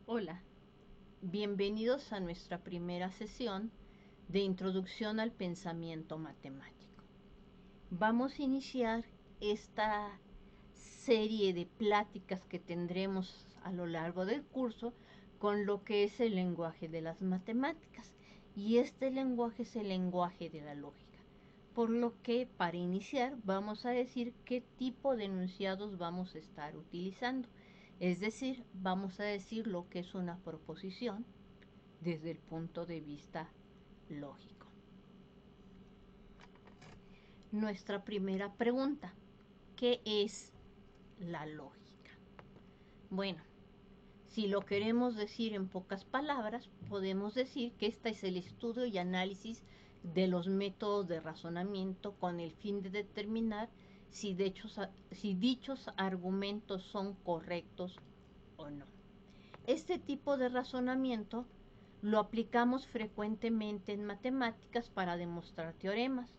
Hola, bienvenidos a nuestra primera sesión de Introducción al Pensamiento Matemático. Vamos a iniciar esta serie de pláticas que tendremos a lo largo del curso con lo que es el lenguaje de las matemáticas. Y este lenguaje es el lenguaje de la lógica. Por lo que, para iniciar, vamos a decir qué tipo de enunciados vamos a estar utilizando. Es decir, vamos a decir lo que es una proposición desde el punto de vista lógico. Nuestra primera pregunta: ¿qué es la lógica? Bueno, si lo queremos decir en pocas palabras, podemos decir que este es el estudio y análisis de los métodos de razonamiento con el fin de determinar si dichos argumentos son correctos o no. Este tipo de razonamiento lo aplicamos frecuentemente en matemáticas para demostrar teoremas,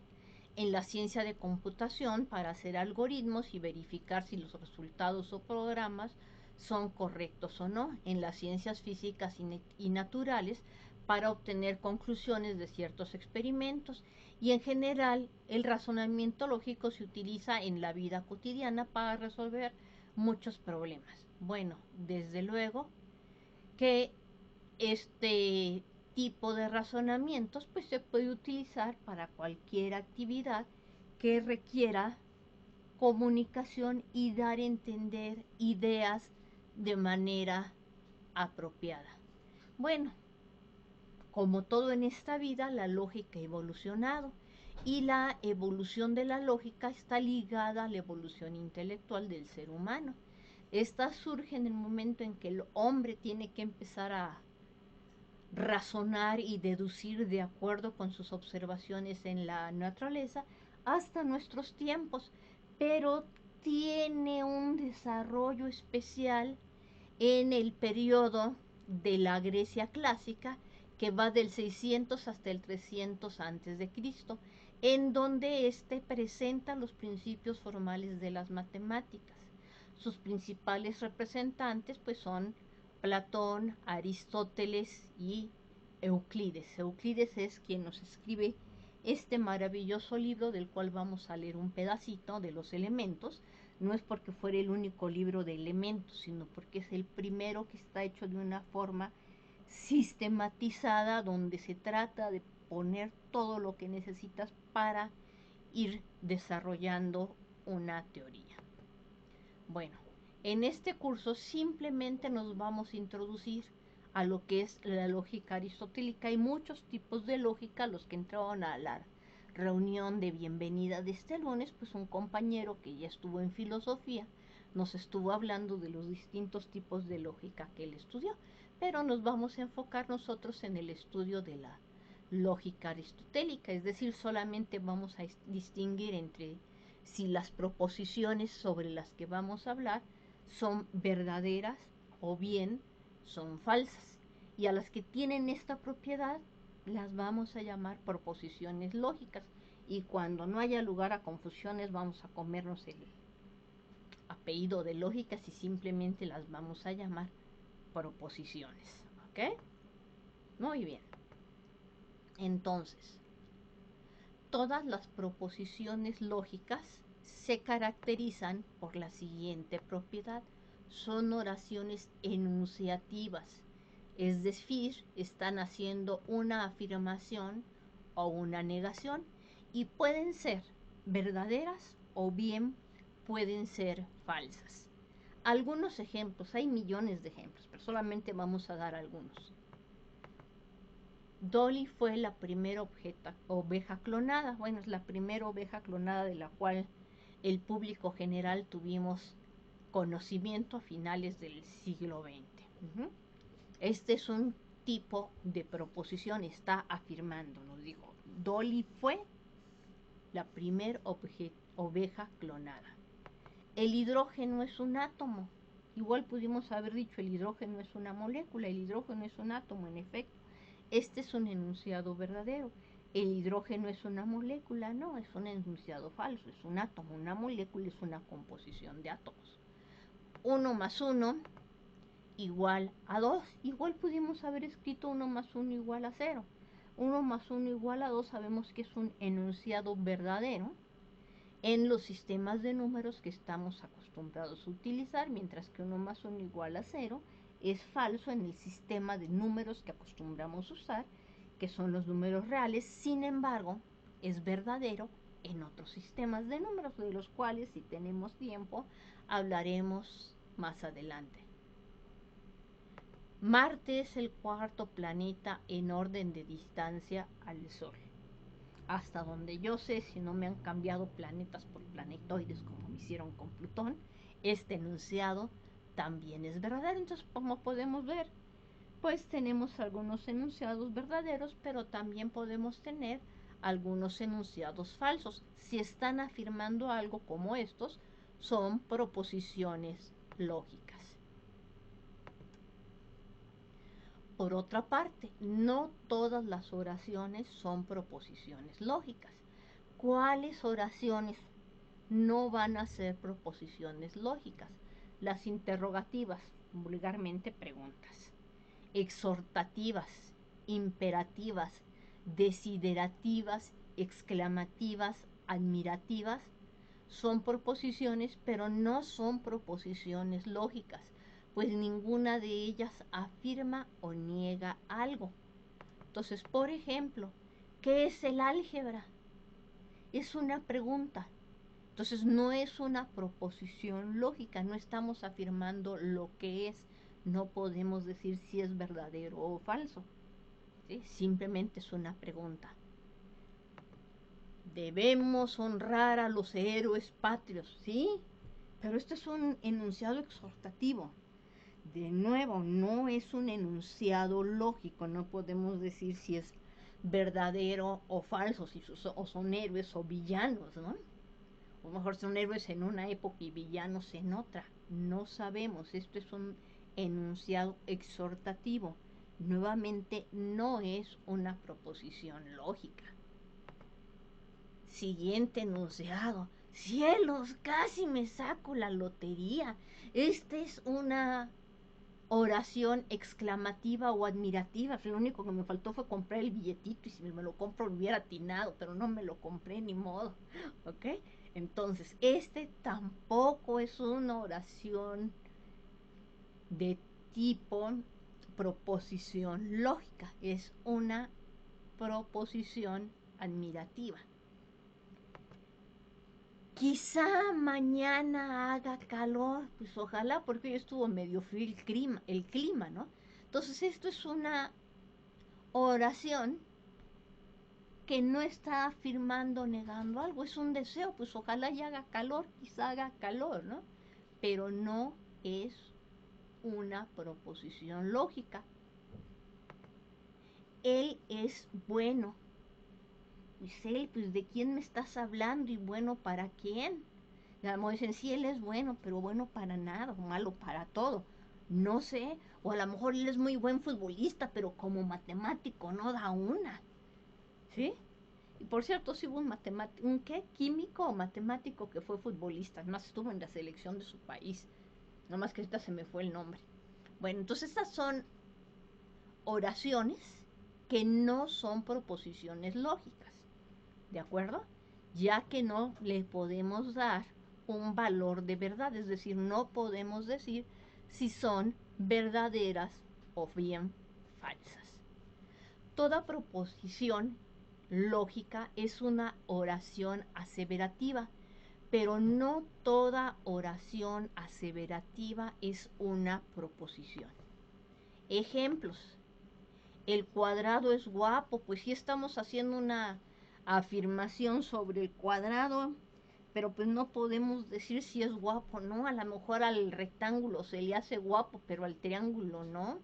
en la ciencia de computación para hacer algoritmos y verificar si los resultados o programas son correctos o no, en las ciencias físicas y naturales para obtener conclusiones de ciertos experimentos, y en general el razonamiento lógico se utiliza en la vida cotidiana para resolver muchos problemas. Bueno, desde luego que este tipo de razonamientos pues se puede utilizar para cualquier actividad que requiera comunicación y dar a entender ideas de manera apropiada. Bueno, como todo en esta vida, la lógica ha evolucionado, y la evolución de la lógica está ligada a la evolución intelectual del ser humano. Esta surge en el momento en que el hombre tiene que empezar a razonar y deducir de acuerdo con sus observaciones en la naturaleza hasta nuestros tiempos, pero tiene un desarrollo especial en el periodo de la Grecia clásica, que va del 600 hasta el 300 antes de Cristo, en donde éste presenta los principios formales de las matemáticas. Sus principales representantes pues son Platón, Aristóteles y Euclides. Euclides es quien nos escribe este maravilloso libro del cual vamos a leer un pedacito, de los elementos. No es porque fuera el único libro de elementos, sino porque es el primero que está hecho de una forma sistematizada, donde se trata de poner todo lo que necesitas para ir desarrollando una teoría. Bueno, en este curso simplemente nos vamos a introducir a lo que es la lógica aristotélica. Hay muchos tipos de lógica. Los que entraron a la reunión de bienvenida de este lunes, pues un compañero que ya estuvo en filosofía nos estuvo hablando de los distintos tipos de lógica que él estudió, pero nos vamos a enfocar nosotros en el estudio de la lógica aristotélica, es decir, solamente vamos a distinguir entre si las proposiciones sobre las que vamos a hablar son verdaderas o bien son falsas. Y a las que tienen esta propiedad las vamos a llamar proposiciones lógicas. Y cuando no haya lugar a confusiones, vamos a comernos el apellido de lógicas y simplemente las vamos a llamar proposiciones. ¿Ok? Muy bien. Entonces, todas las proposiciones lógicas se caracterizan por la siguiente propiedad: son oraciones enunciativas, es decir, están haciendo una afirmación o una negación, y pueden ser verdaderas o bien pueden ser falsas. Algunos ejemplos, hay millones de ejemplos, pero solamente vamos a dar algunos. Dolly fue la primera oveja clonada. Bueno, es la primera oveja clonada de la cual el público general tuvimos conocimiento a finales del siglo XX. Este es un tipo de proposición, está afirmando, nos dijo, Dolly fue la primera oveja clonada. El hidrógeno es un átomo. Igual pudimos haber dicho el hidrógeno es una molécula, el hidrógeno es un átomo, en efecto. Este es un enunciado verdadero. El hidrógeno es una molécula, no, es un enunciado falso, es un átomo. Una molécula es una composición de átomos. 1 más 1 igual a 2. Igual pudimos haber escrito 1 más 1 igual a 0. 1 más 1 igual a 2 sabemos que es un enunciado verdadero en los sistemas de números que estamos acostumbrados a utilizar, mientras que 1 más 1 igual a 0 es falso en el sistema de números que acostumbramos a usar, que son los números reales. Sin embargo, es verdadero en otros sistemas de números, de los cuales, si tenemos tiempo, hablaremos más adelante. Marte es el cuarto planeta en orden de distancia al Sol. Hasta donde yo sé, si no me han cambiado planetas por planetoides como me hicieron con Plutón, este enunciado también es verdadero. Entonces, como podemos ver, pues tenemos algunos enunciados verdaderos, pero también podemos tener algunos enunciados falsos. Si están afirmando algo como estos, son proposiciones lógicas. Por otra parte, no todas las oraciones son proposiciones lógicas. ¿Cuáles oraciones no van a ser proposiciones lógicas? Las interrogativas, vulgarmente preguntas, exhortativas, imperativas, desiderativas, exclamativas, admirativas, son proposiciones, pero no son proposiciones lógicas, pues ninguna de ellas afirma o niega algo. Entonces, por ejemplo, ¿qué es el álgebra? Es una pregunta. Entonces, no es una proposición lógica, no estamos afirmando lo que es, no podemos decir si es verdadero o falso, ¿sí? Simplemente es una pregunta. Debemos honrar a los héroes patrios, ¿sí? Pero esto es un enunciado exhortativo. De nuevo, no es un enunciado lógico, no podemos decir si es verdadero o falso, si o son héroes o villanos, ¿no? O mejor son héroes en una época y villanos en otra. No sabemos, esto es un enunciado exhortativo. Nuevamente, no es una proposición lógica. Siguiente enunciado. Cielos, casi me saco la lotería. Esta es una oración exclamativa o admirativa. Lo único que me faltó fue comprar el billetito y si me lo compro lo hubiera atinado, pero no me lo compré ni modo. ¿Ok? Entonces, este tampoco es una oración de tipo proposición lógica, es una proposición admirativa. Quizá mañana haga calor, pues ojalá, porque hoy estuvo medio frío el clima, ¿no? Entonces esto es una oración que no está afirmando, negando algo, es un deseo, pues ojalá ya haga calor, quizá haga calor, ¿no? Pero no es una proposición lógica. Él es bueno. Pues él, pues ¿de quién me estás hablando y bueno para quién? Y a lo mejor dicen, sí, él es bueno, pero bueno para nada, o malo para todo. No sé, o a lo mejor él es muy buen futbolista, pero como matemático no da una. ¿Sí? Y por cierto, sí hubo un ¿qué? Químico o matemático que fue futbolista, además estuvo en la selección de su país. Nomás que ahorita se me fue el nombre. Bueno, entonces estas son oraciones que no son proposiciones lógicas, ¿de acuerdo? Ya que no le podemos dar un valor de verdad, es decir, no podemos decir si son verdaderas o bien falsas. Toda proposición lógica es una oración aseverativa, pero no toda oración aseverativa es una proposición. Ejemplos. El cuadrado es guapo, pues sí estamos haciendo una afirmación sobre el cuadrado, pero pues no podemos decir si es guapo, ¿no? A lo mejor al rectángulo se le hace guapo, pero al triángulo no.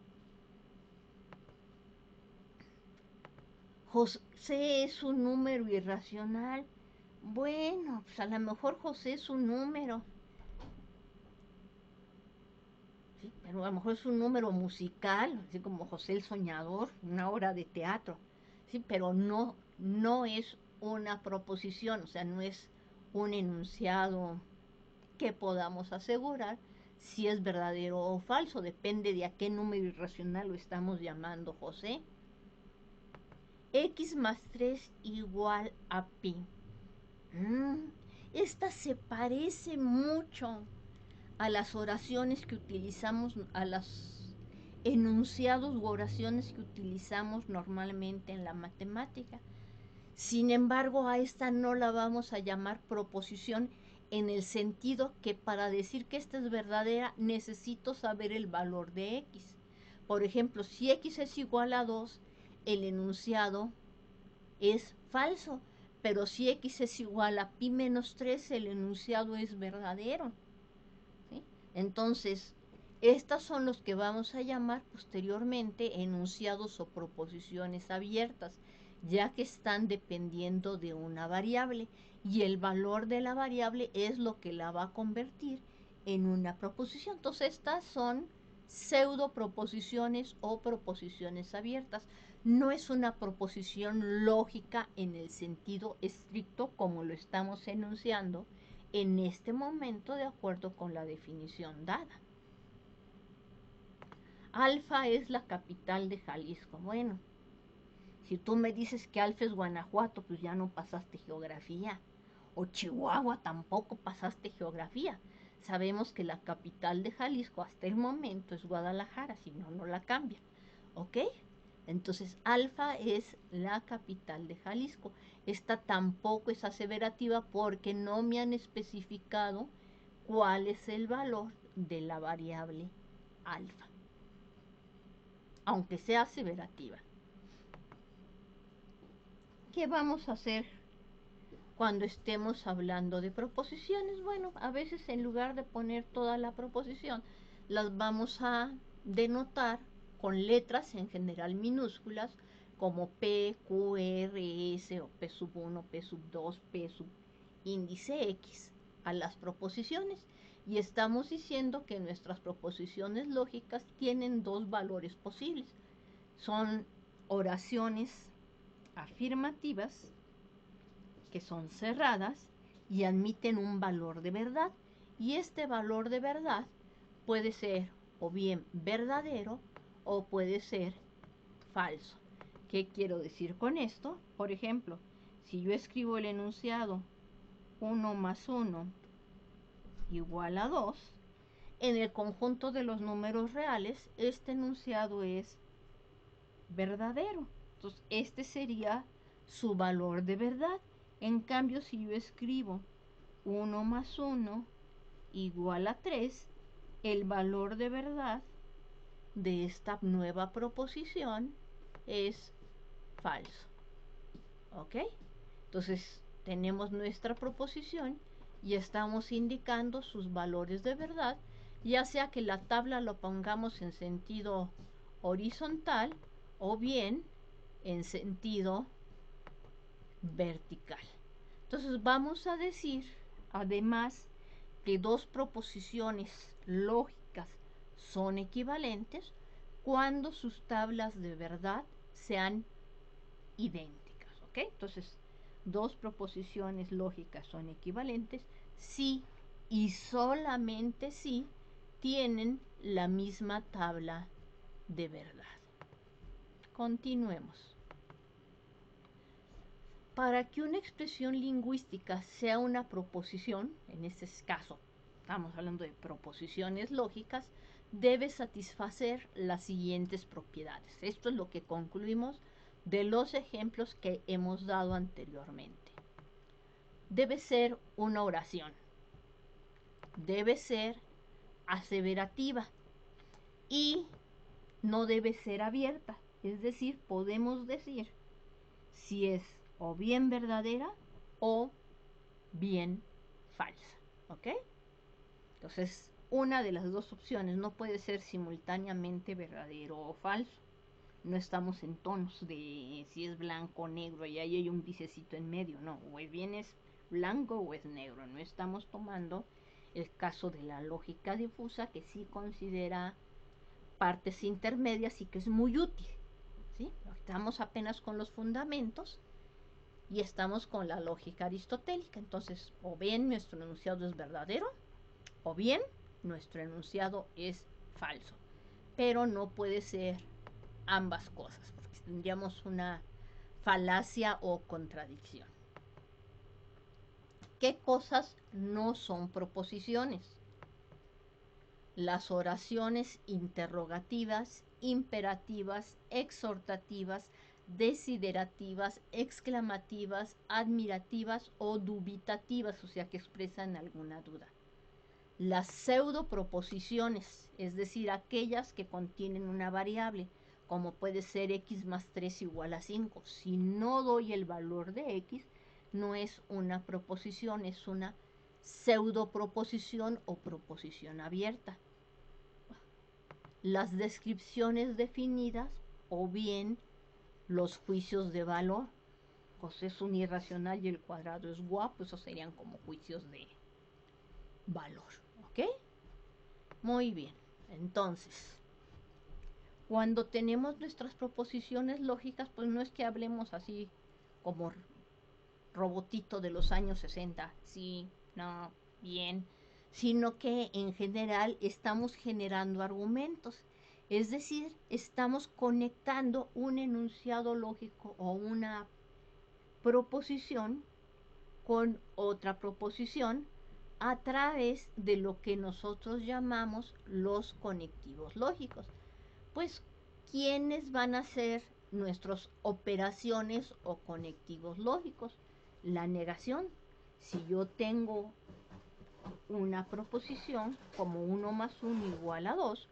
José es un número irracional. Bueno, pues a lo mejor José es un número, ¿sí? Pero a lo mejor es un número musical, así como José el Soñador, una obra de teatro, ¿sí? Pero no es una proposición, o sea, no es un enunciado que podamos asegurar si es verdadero o falso, depende de a qué número irracional lo estamos llamando, José. X más 3 igual a pi. Esta se parece mucho a las oraciones que utilizamos, a los enunciados u oraciones que utilizamos normalmente en la matemática. Sin embargo, a esta no la vamos a llamar proposición en el sentido que para decir que esta es verdadera necesito saber el valor de x. Por ejemplo, si x es igual a 2, el enunciado es falso, pero si x es igual a pi menos 3, el enunciado es verdadero. ¿Sí? Entonces, estos son los que vamos a llamar posteriormente enunciados o proposiciones abiertas, ya que están dependiendo de una variable y el valor de la variable es lo que la va a convertir en una proposición. Entonces, estas son pseudo proposiciones o proposiciones abiertas. No es una proposición lógica en el sentido estricto como lo estamos enunciando en este momento de acuerdo con la definición dada. Alfa es la capital de Jalisco. Bueno, si tú me dices que Alfa es Guanajuato, pues ya no pasaste geografía. O Chihuahua, tampoco pasaste geografía. Sabemos que la capital de Jalisco hasta el momento es Guadalajara, si no, no la cambia. ¿Ok? Entonces, Alfa es la capital de Jalisco. Esta tampoco es aseverativa porque no me han especificado cuál es el valor de la variable alfa, aunque sea aseverativa. ¿Qué vamos a hacer cuando estemos hablando de proposiciones? Bueno, a veces en lugar de poner toda la proposición, las vamos a denotar con letras en general minúsculas como P, Q, R, S o P sub 1, P sub 2, P sub índice X a las proposiciones. Y estamos diciendo que nuestras proposiciones lógicas tienen dos valores posibles. Son oraciones afirmativas que son cerradas y admiten un valor de verdad. Y este valor de verdad puede ser o bien verdadero o puede ser falso. ¿Qué quiero decir con esto? Por ejemplo, si yo escribo el enunciado 1 más 1 igual a 2, en el conjunto de los números reales, este enunciado es verdadero. Entonces, este sería su valor de verdad. En cambio, si yo escribo 1 más 1 igual a 3, el valor de verdad de esta nueva proposición es falso. ¿Ok? Entonces, tenemos nuestra proposición y estamos indicando sus valores de verdad, ya sea que la tabla lo pongamos en sentido horizontal o bien en sentido vertical. Entonces vamos a decir, además, que dos proposiciones lógicas son equivalentes cuando sus tablas de verdad sean idénticas. ¿Ok? Entonces, dos proposiciones lógicas son equivalentes si y solamente si tienen la misma tabla de verdad. Continuemos. Para que una expresión lingüística sea una proposición, en este caso estamos hablando de proposiciones lógicas, debe satisfacer las siguientes propiedades. Esto es lo que concluimos de los ejemplos que hemos dado anteriormente. Debe ser una oración. Debe ser aseverativa. Y no debe ser abierta. Es decir, podemos decir si es o bien verdadera o bien falsa. ¿Ok? Entonces, una de las dos opciones no puede ser simultáneamente verdadero o falso. No estamos en tonos de si es blanco o negro y ahí hay un grisecito en medio. No, o bien es blanco o es negro. No estamos tomando el caso de la lógica difusa, que sí considera partes intermedias y que es muy útil. ¿Sí? Estamos apenas con los fundamentos y estamos con la lógica aristotélica. Entonces, o bien nuestro enunciado es verdadero o bien nuestro enunciado es falso. Pero no puede ser ambas cosas, porque tendríamos una falacia o contradicción. ¿Qué cosas no son proposiciones? Las oraciones interrogativas, imperativas, exhortativas, desiderativas, exclamativas, admirativas o dubitativas, o sea que expresan alguna duda. Las pseudoproposiciones, es decir, aquellas que contienen una variable, como puede ser x más 3 igual a 5. Si no doy el valor de x, no es una proposición, es una pseudoproposición o proposición abierta. Las descripciones definidas o bien los juicios de valor. Pues es un irracional y el cuadrado es guapo, esos serían como juicios de valor. ¿Ok? Muy bien. Entonces, cuando tenemos nuestras proposiciones lógicas, pues no es que hablemos así como robotito de los años 60, sí, no, bien, sino que en general estamos generando argumentos. Es decir, estamos conectando un enunciado lógico o una proposición con otra proposición a través de lo que nosotros llamamos los conectivos lógicos. Pues, ¿quiénes van a ser nuestras operaciones o conectivos lógicos? La negación. Si yo tengo una proposición como 1 más 1 igual a 2,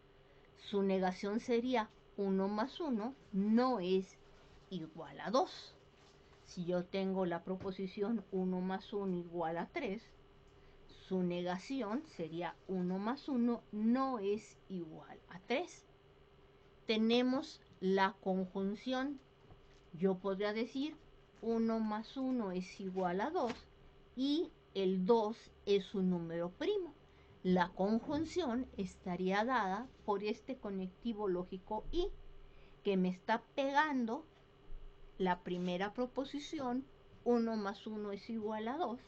su negación sería 1 más 1 no es igual a 2. Si yo tengo la proposición 1 más 1 igual a 3, su negación sería 1 más 1 no es igual a 3. Tenemos la conjunción. Yo podría decir 1 más 1 es igual a 2 y el 2 es un número primo. La conjunción estaría dada por este conectivo lógico y, que me está pegando la primera proposición, 1 más 1 es igual a 2,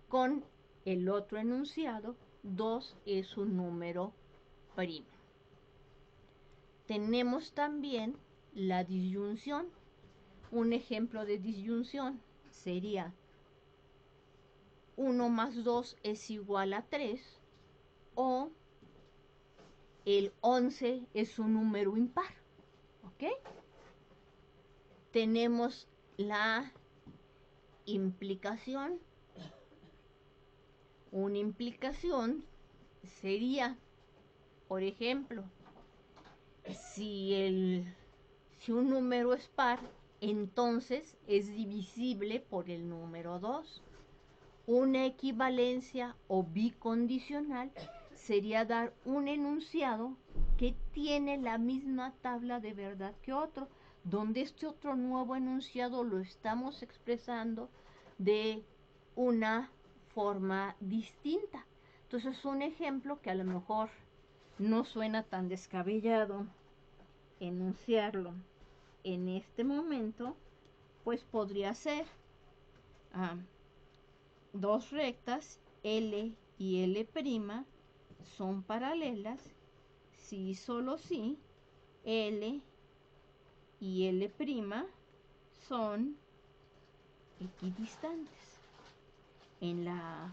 con el otro enunciado, 2 es un número primo. Tenemos también la disyunción. Un ejemplo de disyunción sería 1 más 2 es igual a 3 o el 11 es un número impar. ¿Ok? Tenemos la implicación. Una implicación sería, por ejemplo, si un número es par, entonces es divisible por el número 2. Una equivalencia o bicondicional sería dar un enunciado que tiene la misma tabla de verdad que otro, donde este otro nuevo enunciado lo estamos expresando de una forma distinta. Entonces, un ejemplo que a lo mejor no suena tan descabellado enunciarlo en este momento, pues podría ser dos rectas L y L' son paralelas si y solo si L y L' son equidistantes. En la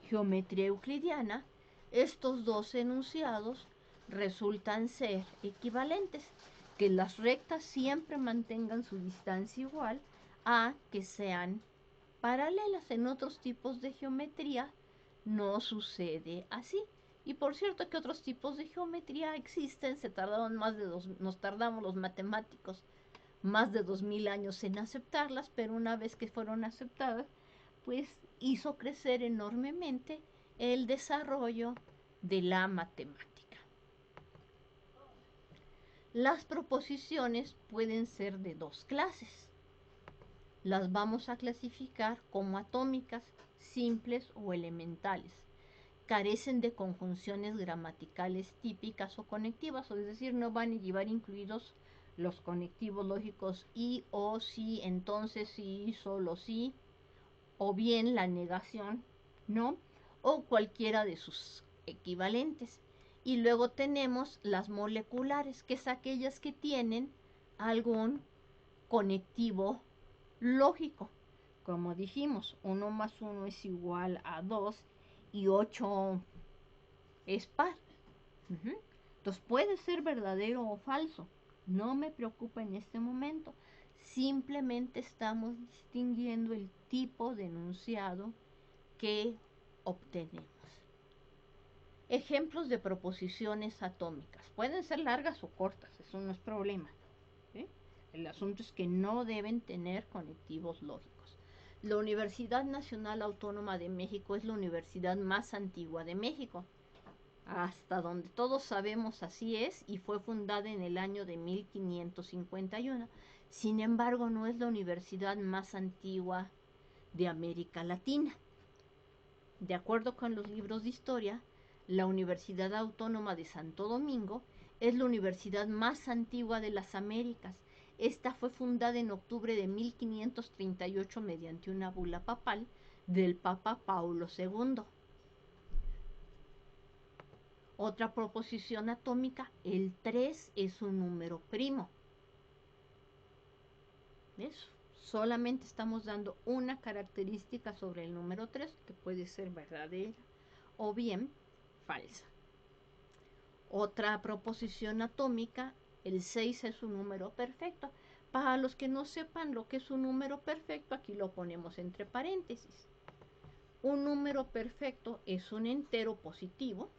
geometría euclidiana, estos dos enunciados resultan ser equivalentes, que las rectas siempre mantengan su distancia igual a que sean paralelas. En otros tipos de geometría no sucede así. Y por cierto que otros tipos de geometría existen, nos tardamos los matemáticos más de 2000 años en aceptarlas, pero una vez que fueron aceptadas, pues hizo crecer enormemente el desarrollo de la matemática. Las proposiciones pueden ser de dos clases. Las vamos a clasificar como atómicas, simples o elementales. Carecen de conjunciones gramaticales típicas o conectivas, es decir, no van a llevar incluidos los conectivos lógicos y, o, si, entonces, sí, solo sí, o bien la negación, ¿no? o cualquiera de sus equivalentes. Y luego tenemos las moleculares, que es aquellas que tienen algún conectivo lógico. Como dijimos, 1 más 1 es igual a 2 y 8 es par. Entonces puede ser verdadero o falso. No me preocupa en este momento. Simplemente estamos distinguiendo el tipo de enunciado que obtenemos. Ejemplos de proposiciones atómicas. Pueden ser largas o cortas, eso no es problema. ¿Sí? El asunto es que no deben tener conectivos lógicos. La Universidad Nacional Autónoma de México es la universidad más antigua de México. Hasta donde todos sabemos así es, y fue fundada en el año de 1551. Sin embargo, no es la universidad más antigua de América Latina. De acuerdo con los libros de historia, la Universidad Autónoma de Santo Domingo es la universidad más antigua de las Américas. Esta fue fundada en octubre de 1538 mediante una bula papal del Papa Paulo II. Otra proposición atómica, el 3 es un número primo. ¿Ves? Solamente estamos dando una característica sobre el número 3, que puede ser verdadera o bien falsa. Otra proposición atómica, el 6 es un número perfecto. Para los que no sepan lo que es un número perfecto, aquí lo ponemos entre paréntesis. Un número perfecto es un entero positivo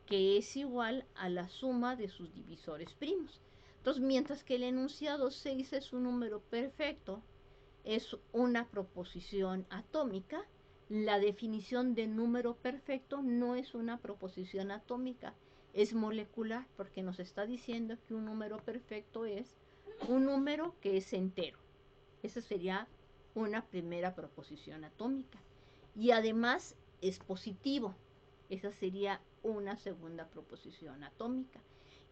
que es igual a la suma de sus divisores primos. Entonces, mientras que el enunciado 6 es un número perfecto, es una proposición atómica, la definición de número perfecto no es una proposición atómica, es molecular, porque nos está diciendo que un número perfecto es un número que es entero. Esa sería una primera proposición atómica. Y además es positivo. Esa sería una segunda proposición atómica.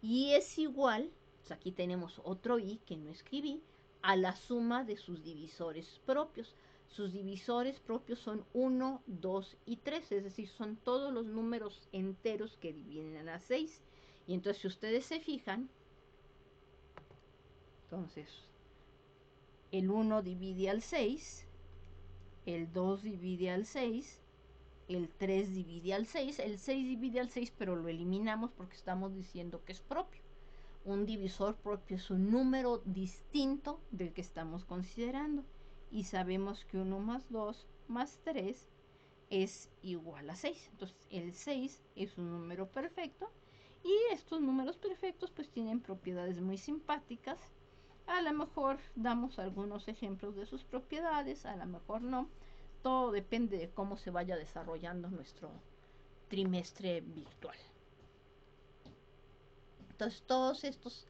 Y es igual, pues aquí tenemos otro i que no escribí, a la suma de sus divisores propios. Sus divisores propios son 1, 2 y 3, es decir, son todos los números enteros que dividen a 6. Y entonces, si ustedes se fijan, entonces, el 1 divide al 6, el 2 divide al 6, el 3 divide al 6, el 6 divide al 6, pero lo eliminamos porque estamos diciendo que es propio. Un divisor propio es un número distinto del que estamos considerando. Y sabemos que 1 más 2 más 3 es igual a 6. Entonces, el 6 es un número perfecto. Y estos números perfectos pues tienen propiedades muy simpáticas. A lo mejor damos algunos ejemplos de sus propiedades, a lo mejor no. Todo depende de cómo se vaya desarrollando nuestro trimestre virtual. Entonces, todos estos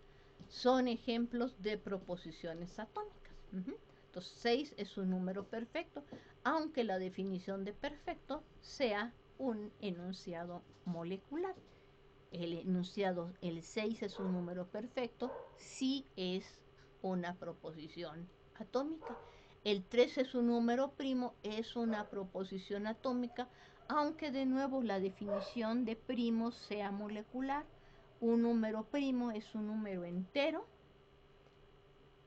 son ejemplos de proposiciones atómicas. Entonces, 6 es un número perfecto, aunque la definición de perfecto sea un enunciado molecular. El enunciado, el 6 es un número perfecto, sí es una proposición atómica. El 3 es un número primo, es una proposición atómica, aunque de nuevo la definición de primo sea molecular. Un número primo es un número entero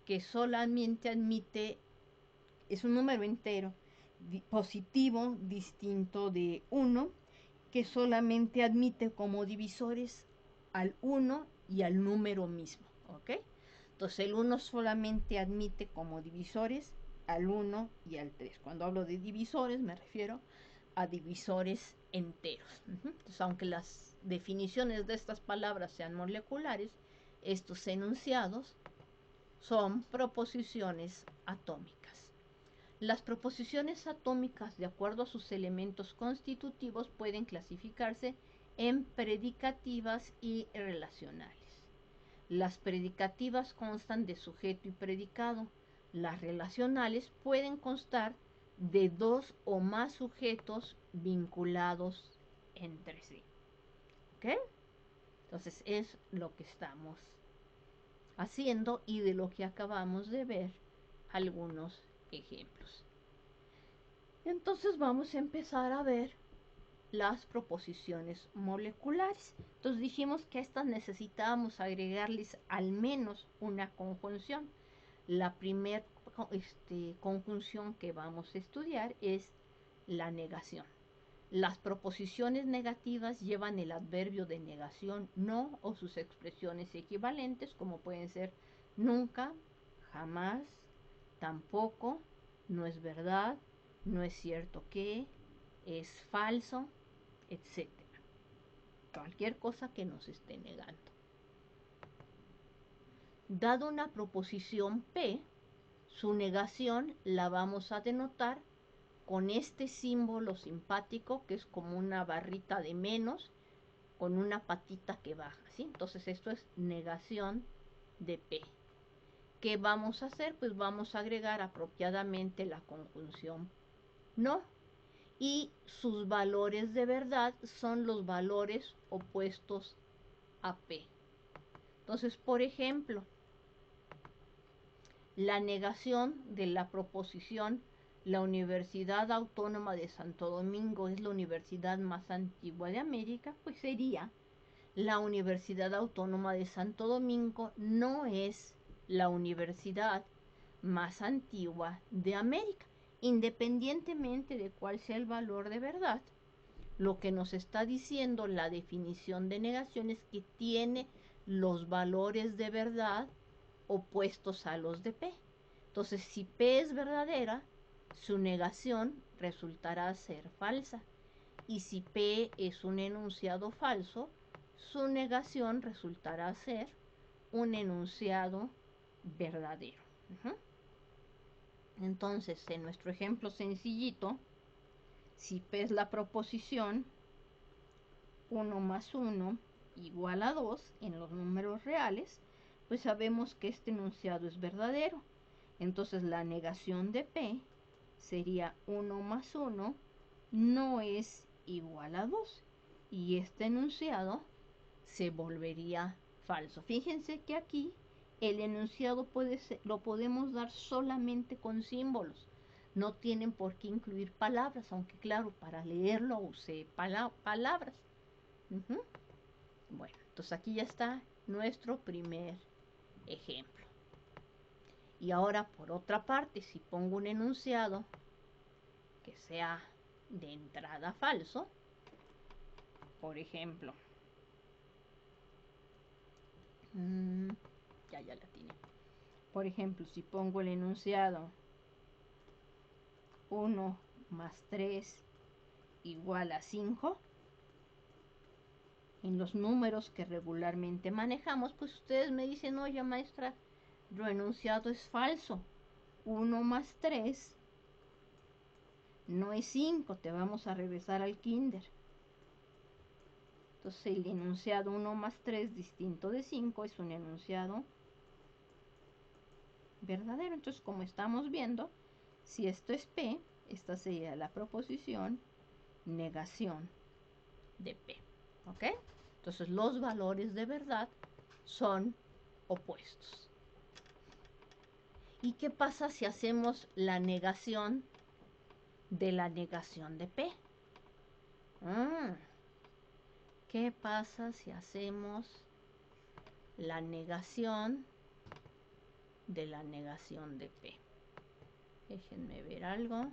que solamente admite, es un número entero positivo distinto de 1, que solamente admite como divisores al 1 y al número mismo, ¿ok? Entonces el 1 solamente admite como divisores al 1 y al 3. Cuando hablo de divisores me refiero a divisores enteros. Entonces, aunque las definiciones de estas palabras sean moleculares, estos enunciados son proposiciones atómicas. Las proposiciones atómicas, de acuerdo a sus elementos constitutivos, pueden clasificarse en predicativas y relacionales. Las predicativas constan de sujeto y predicado. Las relacionales pueden constar de dos o más sujetos vinculados entre sí. ¿Ok? Entonces es lo que estamos haciendo y de lo que acabamos de ver algunos ejemplos. Entonces vamos a empezar a ver las proposiciones moleculares. Entonces dijimos que a estas necesitábamos agregarles al menos una conjunción. La primera conjunción que vamos a estudiar es la negación. Las proposiciones negativas llevan el adverbio de negación, no, o sus expresiones equivalentes, como pueden ser nunca, jamás, tampoco, no es verdad, no es cierto que, es falso, etc. Cualquier cosa que nos esté negando. Dado una proposición P, su negación la vamos a denotar con este símbolo simpático que es como una barrita de menos con una patita que baja, ¿sí? Entonces esto es negación de P. ¿Qué vamos a hacer? Pues vamos a agregar apropiadamente la conjunción no, y sus valores de verdad son los valores opuestos a P. Entonces, por ejemplo, la negación de la proposición la Universidad Autónoma de Santo Domingo es la universidad más antigua de América, pues sería la Universidad Autónoma de Santo Domingo no es la universidad más antigua de América, independientemente de cuál sea el valor de verdad. Lo que nos está diciendo la definición de negación es que tiene los valores de verdad opuestos a los de P. Entonces, si P es verdadera, su negación resultará ser falsa. Y si P es un enunciado falso, su negación resultará ser un enunciado verdadero. Entonces, en nuestro ejemplo sencillito, si P es la proposición 1 más 1 igual a 2 en los números reales, pues sabemos que este enunciado es verdadero. Entonces la negación de P sería 1 más 1 no es igual a 2. Y este enunciado se volvería falso. Fíjense que aquí el enunciado lo podemos dar solamente con símbolos. No tienen por qué incluir palabras, aunque claro, para leerlo use palabras. Bueno, entonces aquí ya está nuestro primer ejemplo. Y ahora, por otra parte, si pongo un enunciado que sea de entrada falso, por ejemplo, ya la tiene. Por ejemplo, si pongo el enunciado 1 más 3 igual a 5, en los números que regularmente manejamos, pues ustedes me dicen, oye maestra, lo enunciado es falso. 1 más 3 no es 5, te vamos a regresar al kinder. Entonces el enunciado 1 más 3 distinto de 5 es un enunciado verdadero. Entonces, como estamos viendo, si esto es P, esta sería la proposición negación de P. ¿Ok? Entonces los valores de verdad son opuestos. ¿Y qué pasa si hacemos la negación de la negación de P? ¿Qué pasa si hacemos la negación de la negación de P? Déjenme ver algo.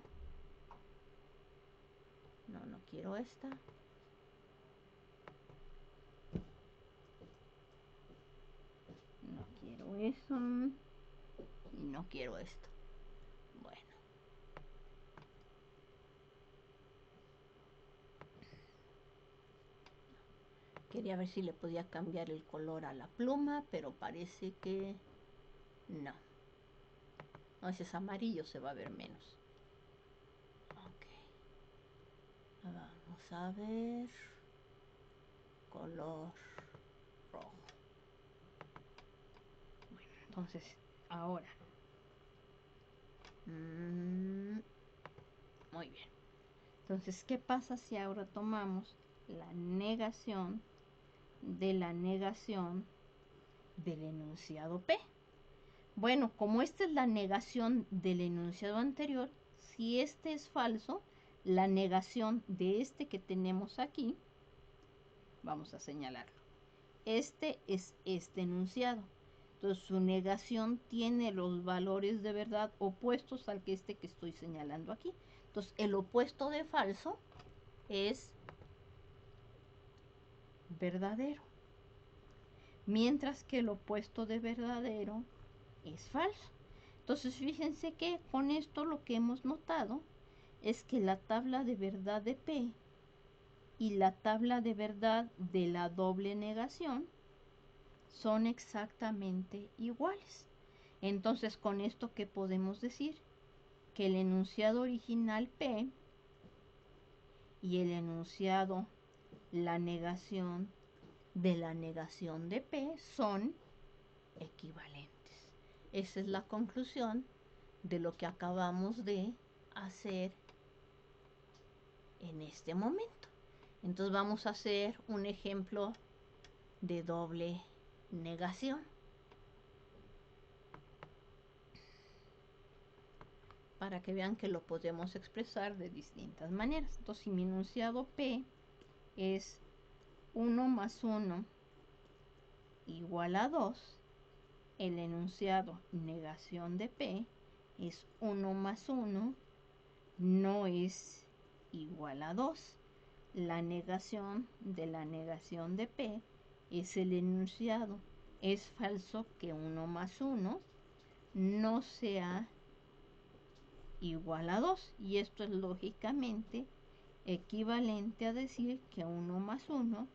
No quiero esta. No quiero eso. Y no quiero esto. Bueno. Quería ver si le podía cambiar el color a la pluma, pero parece que no. No, ese es amarillo, se va a ver menos. Ok. Vamos a ver. Color rojo. Bueno, entonces, ahora. Muy bien. Entonces, ¿qué pasa si ahora tomamos la negación de la negación del enunciado P? Bueno, como esta es la negación del enunciado anterior, si este es falso, la negación de este que tenemos aquí, vamos a señalarlo. Este es este enunciado. Entonces su negación tiene los valores de verdad opuestos al que este que estoy señalando aquí. Entonces el opuesto de falso es verdadero, mientras que el opuesto de verdadero es falso. Entonces fíjense que con esto lo que hemos notado es que la tabla de verdad de P y la tabla de verdad de la doble negación son exactamente iguales. Entonces, con esto, ¿qué podemos decir? Que el enunciado original P y el enunciado la negación de P son equivalentes. Esa es la conclusión de lo que acabamos de hacer en este momento. Entonces vamos a hacer un ejemplo de doble negación para que vean que lo podemos expresar de distintas maneras. Entonces, si mi enunciado P es 1 más 1 igual a 2, el enunciado negación de P es 1 más 1 no es igual a 2. La negación de P es el enunciado. Es falso que 1 más 1 no sea igual a 2. Y esto es lógicamente equivalente a decir que 1 más 1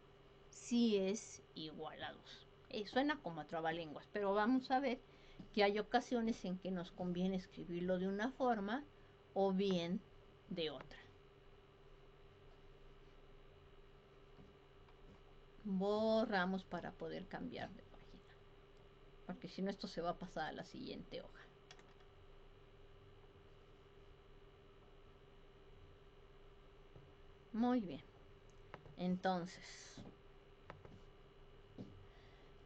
sí es igual a 2. Suena como a trabalenguas, pero vamos a ver que hay ocasiones en que nos conviene escribirlo de una forma o bien de otra. Borramos para poder cambiar de página, porque si no esto se va a pasar a la siguiente hoja. Muy bien. Entonces,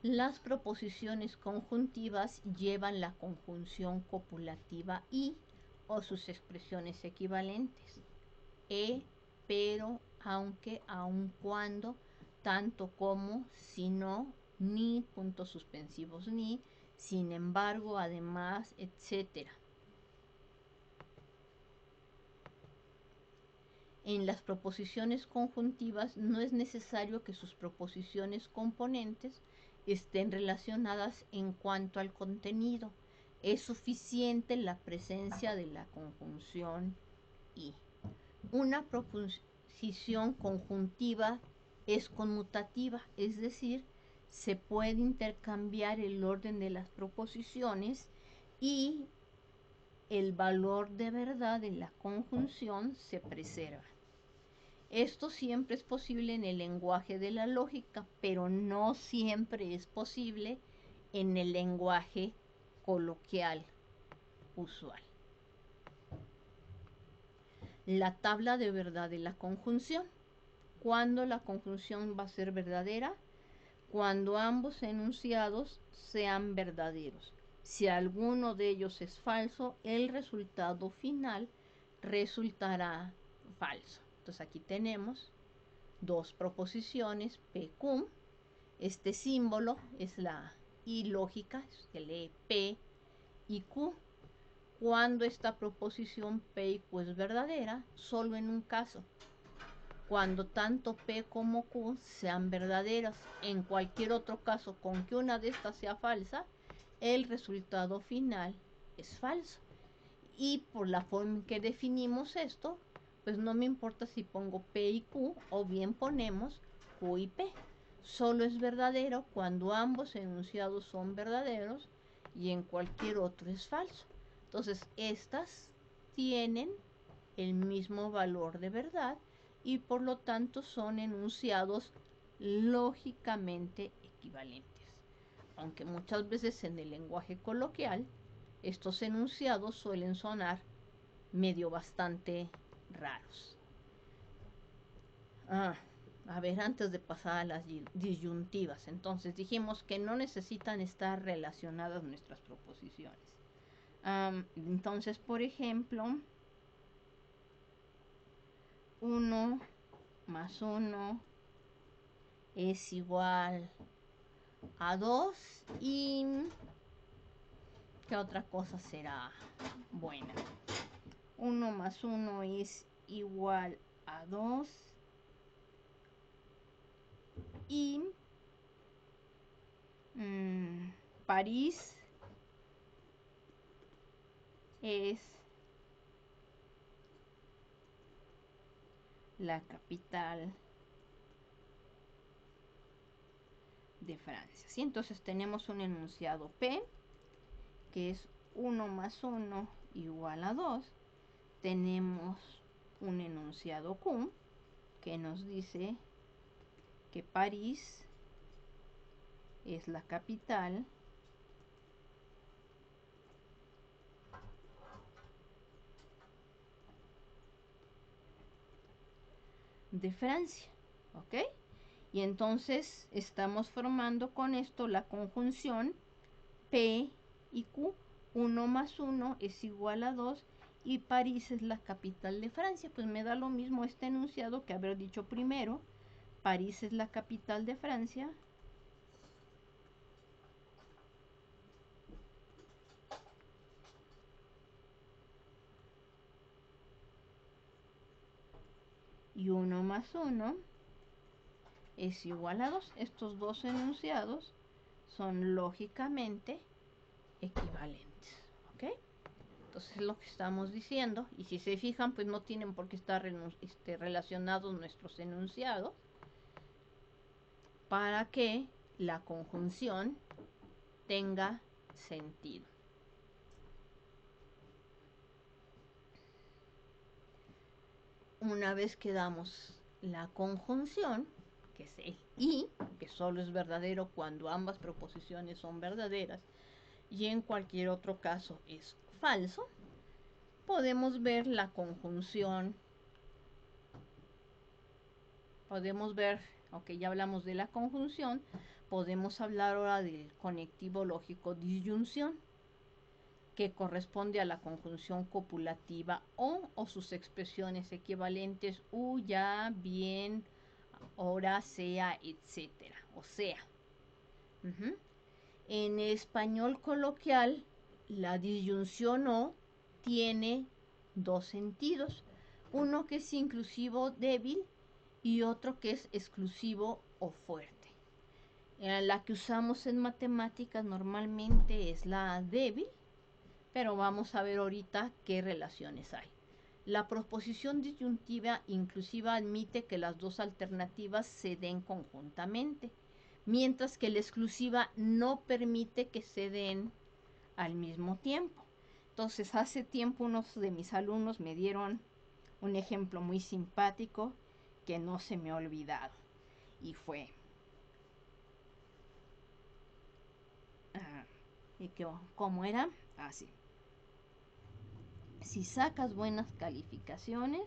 las proposiciones conjuntivas llevan la conjunción copulativa y o sus expresiones equivalentes. Pero, aunque, aun cuando, tanto como, si no, ni, puntos suspensivos ni, sin embargo, además, etc. En las proposiciones conjuntivas no es necesario que sus proposiciones componentes estén relacionadas en cuanto al contenido. Es suficiente la presencia de la conjunción y. Una proposición conjuntiva es conmutativa, es decir, se puede intercambiar el orden de las proposiciones y el valor de verdad de la conjunción se preserva. Esto siempre es posible en el lenguaje de la lógica, pero no siempre es posible en el lenguaje coloquial usual. La tabla de verdad de la conjunción. ¿Cuándo la conjunción va a ser verdadera? Cuando ambos enunciados sean verdaderos. Si alguno de ellos es falso, el resultado final resultará falso. Entonces aquí tenemos dos proposiciones, PQ. Este símbolo es la I lógica, se lee P y Q. Cuando esta proposición P y Q es verdadera, solo en un caso. Cuando tanto P como Q sean verdaderas. En cualquier otro caso, con que una de estas sea falsa, el resultado final es falso. Y por la forma en que definimos esto, pues no me importa si pongo P y Q o bien ponemos Q y P. Solo es verdadero cuando ambos enunciados son verdaderos y en cualquier otro es falso. Entonces, estas tienen el mismo valor de verdad y por lo tanto son enunciados lógicamente equivalentes. Aunque muchas veces en el lenguaje coloquial estos enunciados suelen sonar medio bastante raros. A ver, antes de pasar a las disyuntivas, entonces dijimos que no necesitan estar relacionadas nuestras proposiciones. Entonces, por ejemplo, 1 más 1 es igual a 2 y ¿qué otra cosa será buena? 1 más 1 es igual a 2 y París es la capital de Francia. ¿Sí? Entonces tenemos un enunciado P, que es 1 más 1 igual a 2. Tenemos un enunciado Q, que nos dice que París es la capital de Francia. ¿Ok? Y entonces estamos formando con esto la conjunción P y Q. 1 más 1 es igual a 2 y París es la capital de Francia. Pues me da lo mismo este enunciado que haber dicho primero. París es la capital de Francia. Y 1 más 1 es igual a 2. Estos dos enunciados son lógicamente equivalentes. ¿Ok? Entonces es lo que estamos diciendo. Y si se fijan, pues no tienen por qué estar relacionados nuestros enunciados para que la conjunción tenga sentido. Una vez que damos la conjunción, que es el y, que solo es verdadero cuando ambas proposiciones son verdaderas, y en cualquier otro caso es falso, podemos ver la conjunción, podemos ver, ok, ya hablamos de la conjunción, podemos hablar ahora del conectivo lógico disyunción, que corresponde a la conjunción copulativa o sus expresiones equivalentes u, ya, bien, ahora, sea, etcétera. O sea, en español coloquial, la disyunción o tiene dos sentidos. Uno que es inclusivo débil y otro que es exclusivo o fuerte. La que usamos en matemáticas normalmente es la débil, pero vamos a ver ahorita qué relaciones hay. La proposición disyuntiva inclusiva admite que las dos alternativas se den conjuntamente, mientras que la exclusiva no permite que se den al mismo tiempo. Entonces, hace tiempo unos de mis alumnos me dieron un ejemplo muy simpático que no se me ha olvidado. Y fue... ¿y cómo era? Así. Si sacas buenas calificaciones,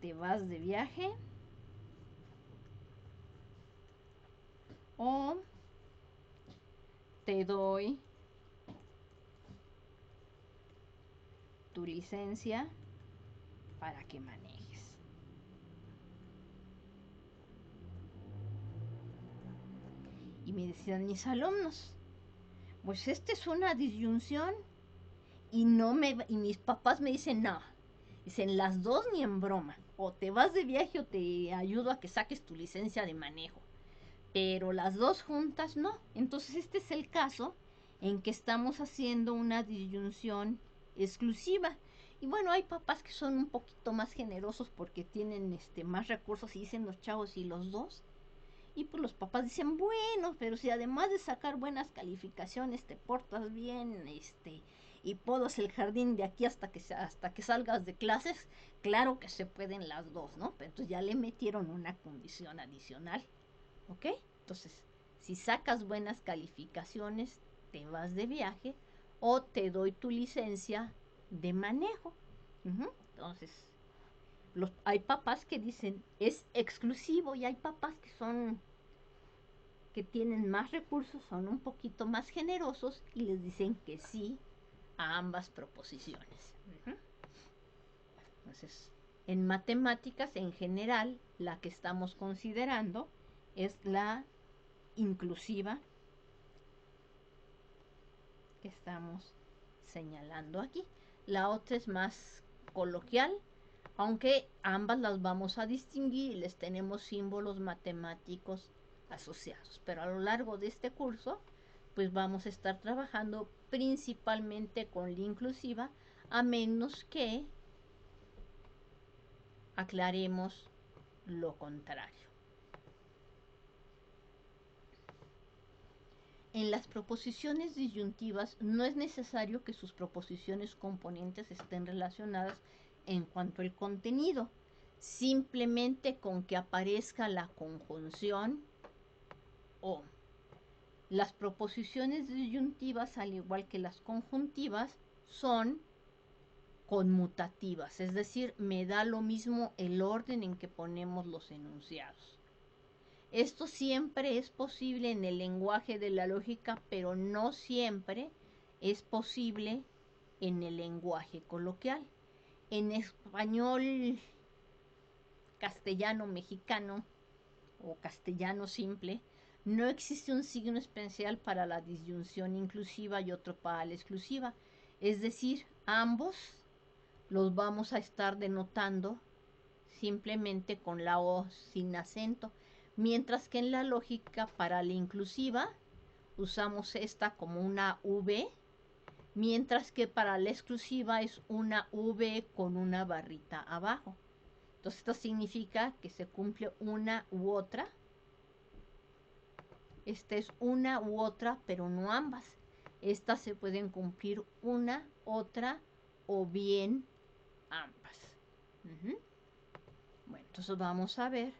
te vas de viaje o te doy tu licencia para que manejes. Y me decían mis alumnos, pues esta es una disyunción y mis papás me dicen no. Dicen las dos ni en broma. O te vas de viaje o te ayudo a que saques tu licencia de manejo. Pero las dos juntas no. Entonces este es el caso en que estamos haciendo una disyunción exclusiva. Y bueno, hay papás que son un poquito más generosos porque tienen más recursos y dicen los chavos y los dos. Y pues los papás dicen, bueno, pero si además de sacar buenas calificaciones te portas bien, y podas el jardín de aquí hasta que salgas de clases, claro que se pueden las dos, ¿no? Pero entonces ya le metieron una condición adicional, ¿ok? Entonces, si sacas buenas calificaciones, te vas de viaje o te doy tu licencia de manejo. Entonces, hay papás que dicen es exclusivo y hay papás que tienen más recursos, son un poquito más generosos y les dicen que sí a ambas proposiciones. Entonces, en matemáticas en general, la que estamos considerando es la inclusiva que estamos señalando aquí. La otra es más coloquial, aunque ambas las vamos a distinguir y les tenemos símbolos matemáticos asociados. Pero a lo largo de este curso, pues vamos a estar trabajando principalmente con la inclusiva, a menos que aclaremos lo contrario. En las proposiciones disyuntivas no es necesario que sus proposiciones componentes estén relacionadas en cuanto al contenido, simplemente con que aparezca la conjunción o. Las proposiciones disyuntivas, al igual que las conjuntivas, son conmutativas, es decir, me da lo mismo el orden en que ponemos los enunciados. Esto siempre es posible en el lenguaje de la lógica, pero no siempre es posible en el lenguaje coloquial. En español, castellano, mexicano o castellano simple, no existe un signo especial para la disyunción inclusiva y otro para la exclusiva. Es decir, ambos los vamos a estar denotando simplemente con la O sin acento. Mientras que en la lógica para la inclusiva usamos esta como una V, mientras que para la exclusiva es una V con una barrita abajo. Entonces esto significa que se cumple una u otra. Esta es una u otra, pero no ambas. Estas se pueden cumplir una, otra o bien ambas. Bueno, entonces vamos a ver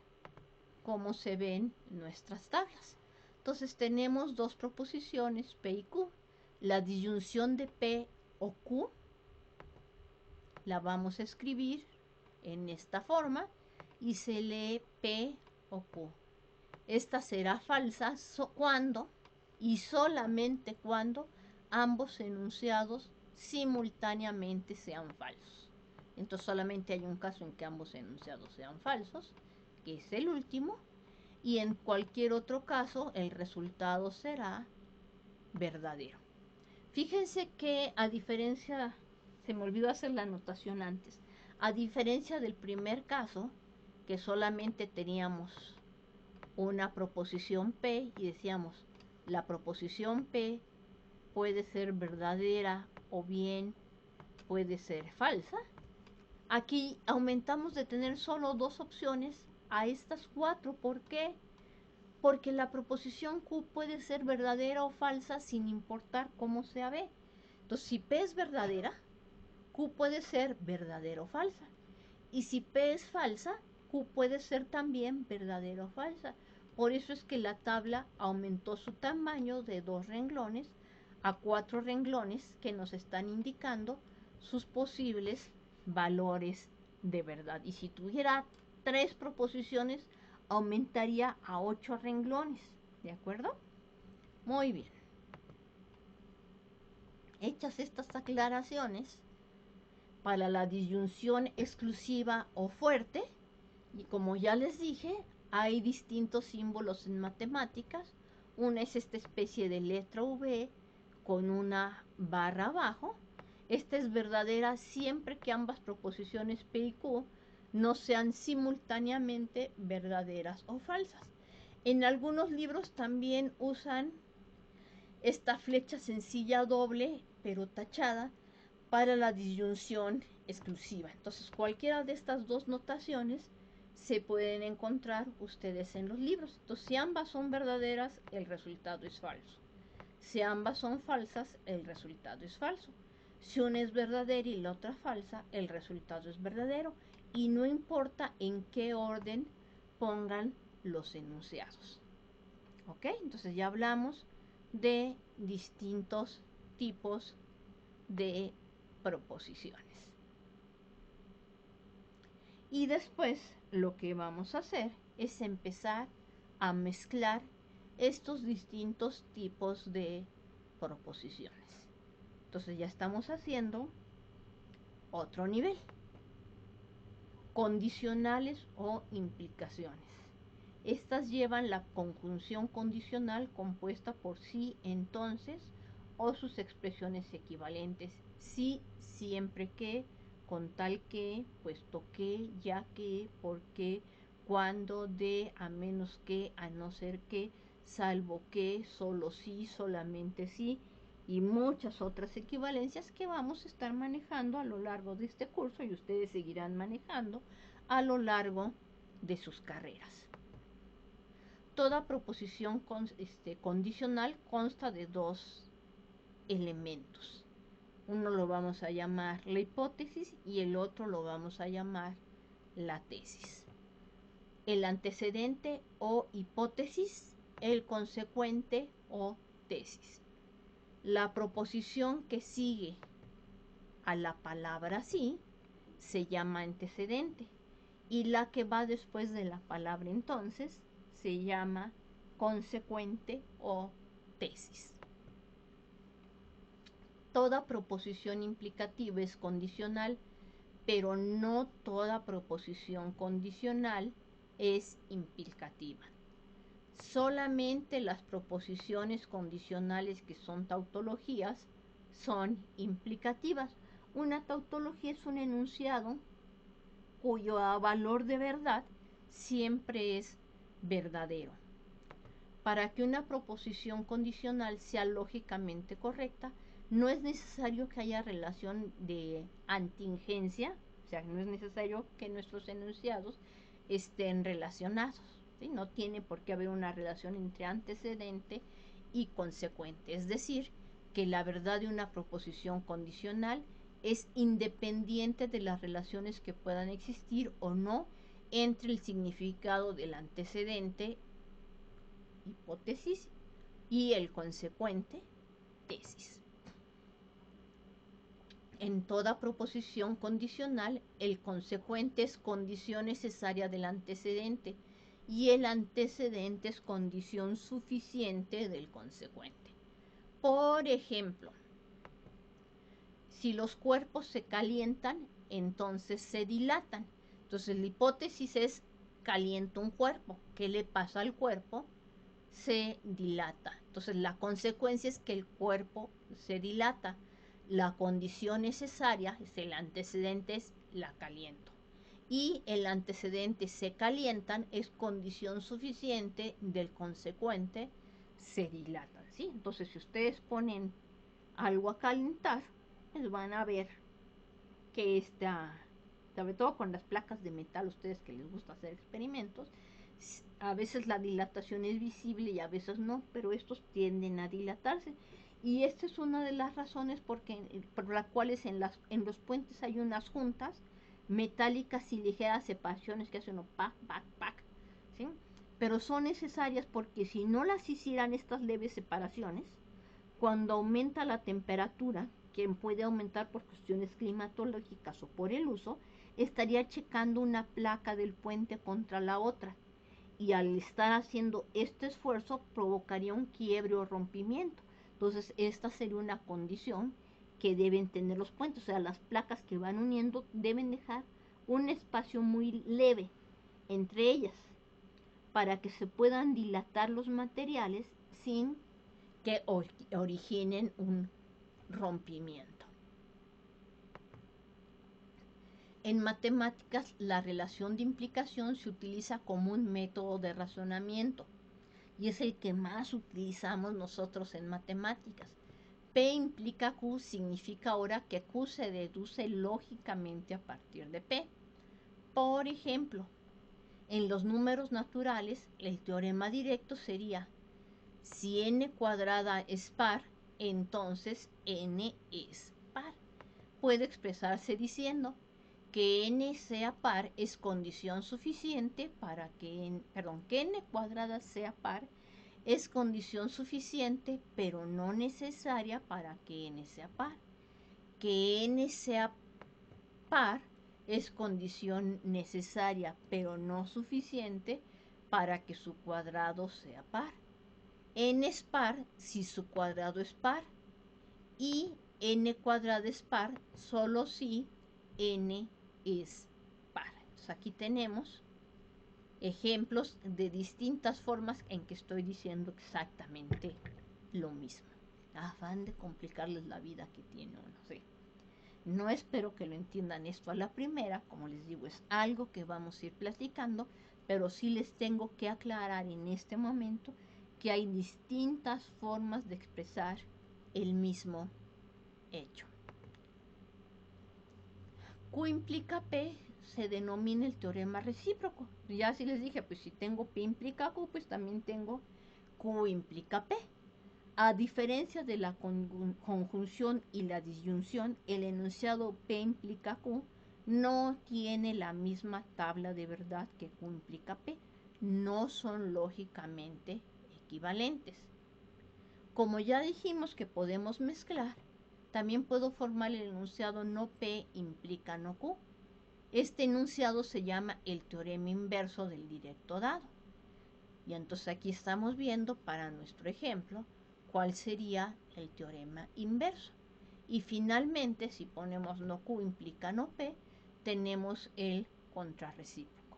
cómo se ven nuestras tablas. Entonces tenemos dos proposiciones, P y Q. La disyunción de P o Q la vamos a escribir en esta forma y se lee P o Q. Esta será falsa cuando y solamente cuando ambos enunciados simultáneamente sean falsos. Entonces solamente hay un caso en que ambos enunciados sean falsos, que es el último, y en cualquier otro caso el resultado será verdadero. Fíjense que a diferencia, se me olvidó hacer la anotación antes, a diferencia del primer caso, que solamente teníamos una proposición P y decíamos, la proposición P puede ser verdadera o bien puede ser falsa. Aquí aumentamos de tener solo dos opciones a estas cuatro. ¿Por qué? Porque la proposición Q puede ser verdadera o falsa sin importar cómo sea B. Entonces, si P es verdadera, Q puede ser verdadera o falsa. Y si P es falsa, Q puede ser también verdadera o falsa. Por eso es que la tabla aumentó su tamaño de 2 renglones a 4 renglones que nos están indicando sus posibles valores de verdad. Y si tuviera 3 proposiciones, aumentaría a 8 renglones. ¿De acuerdo? Muy bien. Hechas estas aclaraciones, para la disyunción exclusiva o fuerte, y como ya les dije, hay distintos símbolos en matemáticas. Una es esta especie de letra V con una barra abajo. Esta es verdadera siempre que ambas proposiciones P y Q no sean simultáneamente verdaderas o falsas. En algunos libros también usan esta flecha sencilla doble, pero tachada, para la disyunción exclusiva. Entonces, cualquiera de estas dos notaciones se pueden encontrar ustedes en los libros. Entonces, si ambas son verdaderas, el resultado es falso. Si ambas son falsas, el resultado es falso. Si una es verdadera y la otra falsa, el resultado es verdadero. Y no importa en qué orden pongan los enunciados. ¿Ok? Entonces ya hablamos de distintos tipos de proposiciones. Y después lo que vamos a hacer es empezar a mezclar estos distintos tipos de proposiciones. Entonces ya estamos haciendo otro nivel. Condicionales o implicaciones. Estas llevan la conjunción condicional compuesta por sí, entonces o sus expresiones equivalentes. Sí, siempre que, con tal que, puesto que, ya que, porque, cuando, de, a menos que, a no ser que, salvo que, solo sí, solamente sí, y muchas otras equivalencias que vamos a estar manejando a lo largo de este curso y ustedes seguirán manejando a lo largo de sus carreras. Toda proposición condicional consta de dos elementos. Uno lo vamos a llamar la hipótesis y el otro lo vamos a llamar la tesis. El antecedente o hipótesis, el consecuente o tesis. La proposición que sigue a la palabra sí se llama antecedente y la que va después de la palabra entonces se llama consecuente o tesis. Toda proposición implicativa es condicional, pero no toda proposición condicional es implicativa. Solamente las proposiciones condicionales que son tautologías son implicativas. Una tautología es un enunciado cuyo valor de verdad siempre es verdadero. Para que una proposición condicional sea lógicamente correcta, no es necesario que haya relación de contingencia, o sea, no es necesario que nuestros enunciados estén relacionados, ¿sí? No tiene por qué haber una relación entre antecedente y consecuente, es decir, que la verdad de una proposición condicional es independiente de las relaciones que puedan existir o no entre el significado del antecedente, hipótesis, y el consecuente, tesis. En toda proposición condicional, el consecuente es condición necesaria del antecedente y el antecedente es condición suficiente del consecuente. Por ejemplo, si los cuerpos se calientan, entonces se dilatan. Entonces la hipótesis es calienta un cuerpo. ¿Qué le pasa al cuerpo? Se dilata. Entonces la consecuencia es que el cuerpo se dilata. La condición necesaria, es el antecedente, es la caliento. Y el antecedente se calientan es condición suficiente del consecuente, se dilatan, ¿sí? Entonces si ustedes ponen algo a calentar, pues van a ver que sobre todo con las placas de metal, ustedes que les gusta hacer experimentos, a veces la dilatación es visible y a veces no, pero estos tienden a dilatarse. Y esta es una de las razones por las cuales en los puentes hay unas juntas metálicas y ligeras separaciones que hacen pac, pac, pac, ¿sí? Pero son necesarias porque si no las hicieran estas leves separaciones, cuando aumenta la temperatura, que puede aumentar por cuestiones climatológicas o por el uso, estaría checando una placa del puente contra la otra. Y al estar haciendo este esfuerzo provocaría un quiebre o rompimiento. Entonces, esta sería una condición que deben tener los puentes. O sea, las placas que van uniendo deben dejar un espacio muy leve entre ellas para que se puedan dilatar los materiales sin que originen un rompimiento. En matemáticas, la relación de implicación se utiliza como un método de razonamiento y es el que más utilizamos nosotros en matemáticas. P implica Q significa ahora que Q se deduce lógicamente a partir de P. Por ejemplo, en los números naturales, el teorema directo sería: si n cuadrada es par, entonces n es par. Puede expresarse diciendo que n sea par es condición suficiente para que n cuadrada sea par es condición suficiente, pero no necesaria para que n sea par. Que n sea par es condición necesaria pero no suficiente para que su cuadrado sea par. N es par si su cuadrado es par y n cuadrada es par solo si n es par. Entonces aquí tenemos ejemplos de distintas formas en que estoy diciendo exactamente lo mismo. Afán de complicarles la vida que tiene uno, sí. No espero que lo entiendan esto a la primera, como les digo, es algo que vamos a ir platicando, pero sí les tengo que aclarar en este momento que hay distintas formas de expresar el mismo hecho. Q implica P se denomina el teorema recíproco. Ya si les dije, pues si tengo P implica Q, pues también tengo Q implica P. A diferencia de la conjunción y la disyunción, el enunciado P implica Q no tiene la misma tabla de verdad que Q implica P. No son lógicamente equivalentes. Como ya dijimos que podemos mezclar, también puedo formar el enunciado no P implica no Q. Este enunciado se llama el teorema inverso del directo dado. Y entonces aquí estamos viendo para nuestro ejemplo cuál sería el teorema inverso. Y finalmente, si ponemos no Q implica no P, tenemos el contrarrecíproco.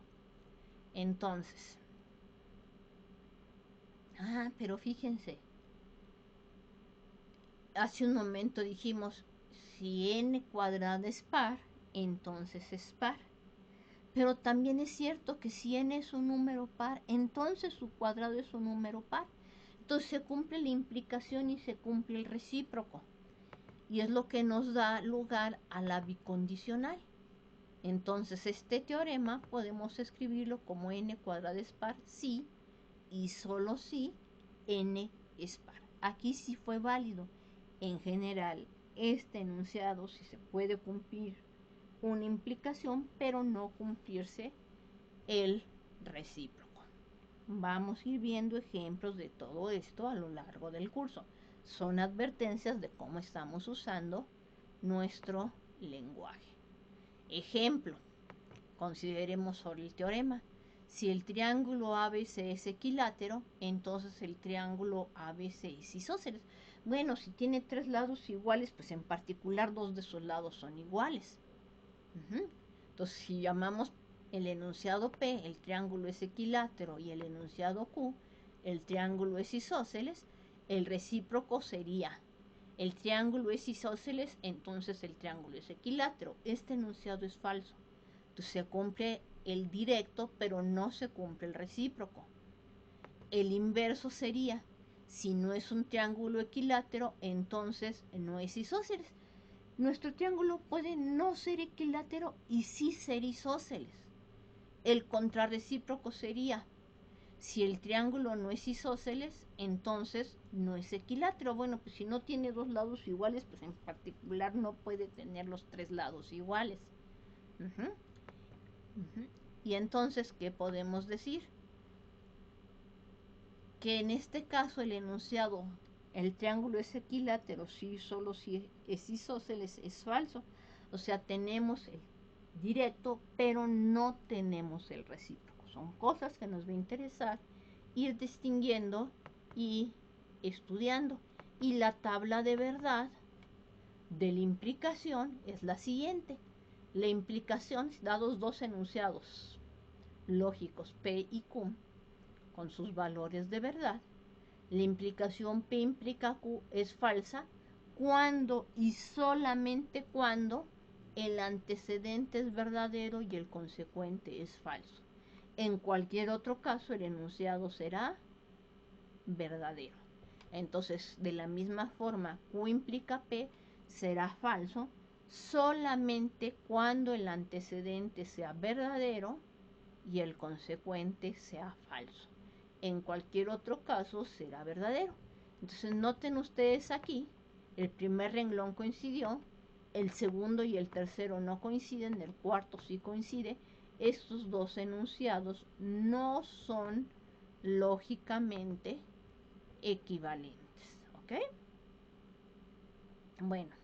Entonces, pero fíjense, hace un momento dijimos, si n cuadrada es par, entonces es par. Pero también es cierto que si n es un número par, entonces su cuadrado es un número par. Entonces se cumple la implicación y se cumple el recíproco. Y es lo que nos da lugar a la bicondicional. Entonces este teorema podemos escribirlo como n cuadrada es par si y solo si n es par. Aquí sí fue válido. En general, este enunciado sí se puede cumplir una implicación, pero no cumplirse el recíproco. Vamos a ir viendo ejemplos de todo esto a lo largo del curso. Son advertencias de cómo estamos usando nuestro lenguaje. Ejemplo, consideremos sobre el teorema. Si el triángulo ABC es equilátero, entonces el triángulo ABC es isósceles. Bueno, si tiene tres lados iguales, pues en particular dos de sus lados son iguales. Entonces, si llamamos el enunciado P, el triángulo es equilátero, y el enunciado Q, el triángulo es isósceles, el recíproco sería el triángulo es isósceles, entonces el triángulo es equilátero. Este enunciado es falso. Entonces se cumple el directo, pero no se cumple el recíproco. El inverso sería, si no es un triángulo equilátero, entonces no es isósceles. Nuestro triángulo puede no ser equilátero y sí ser isósceles. El contrarrecíproco sería, si el triángulo no es isósceles, entonces no es equilátero. Bueno, pues si no tiene dos lados iguales, pues en particular no puede tener los tres lados iguales. Y entonces, ¿qué podemos decir? Que en este caso el enunciado, el triángulo es equilátero, sí, solo si es isósceles, es falso. O sea, tenemos el directo, pero no tenemos el recíproco. Son cosas que nos va a interesar ir distinguiendo y estudiando. Y la tabla de verdad de la implicación es la siguiente. La implicación, dados dos enunciados lógicos P y Q, con sus valores de verdad, la implicación P implica Q es falsa cuando y solamente cuando el antecedente es verdadero y el consecuente es falso. En cualquier otro caso, el enunciado será verdadero. Entonces, de la misma forma, Q implica P será falso solamente cuando el antecedente sea verdadero y el consecuente sea falso. En cualquier otro caso será verdadero. Entonces noten ustedes aquí, el primer renglón coincidió, el segundo y el tercero no coinciden, el cuarto sí coincide. Estos dos enunciados no son lógicamente equivalentes, ¿ok? Bueno,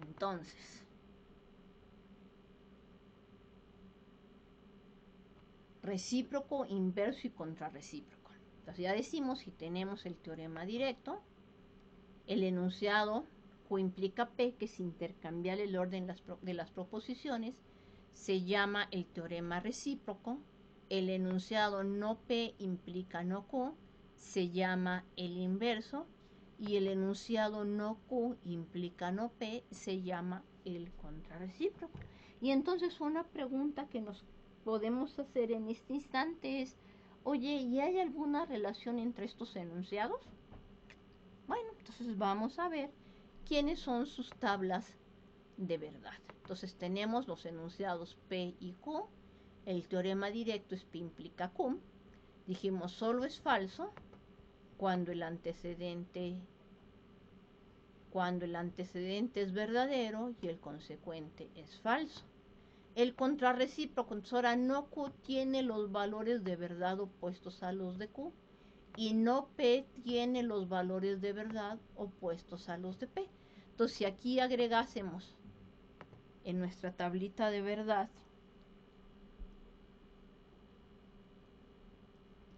entonces, recíproco, inverso y contrarrecíproco. Entonces ya decimos, si tenemos el teorema directo, el enunciado Q implica P, que es intercambiar el orden de las proposiciones, se llama el teorema recíproco. El enunciado no P implica no Q, se llama el inverso. Y el enunciado no Q implica no P, se llama el contrarrecíproco. Y entonces una pregunta que nos podemos hacer en este instante es, oye, ¿y hay alguna relación entre estos enunciados? Bueno, entonces vamos a ver quiénes son sus tablas de verdad. Entonces tenemos los enunciados P y Q. El teorema directo es P implica Q. Dijimos, solo es falso cuando el antecedente es verdadero y el consecuente es falso. El contrarrecíproco, entonces ahora no Q tiene los valores de verdad opuestos a los de Q y no P tiene los valores de verdad opuestos a los de P. Entonces si aquí agregásemos en nuestra tablita de verdad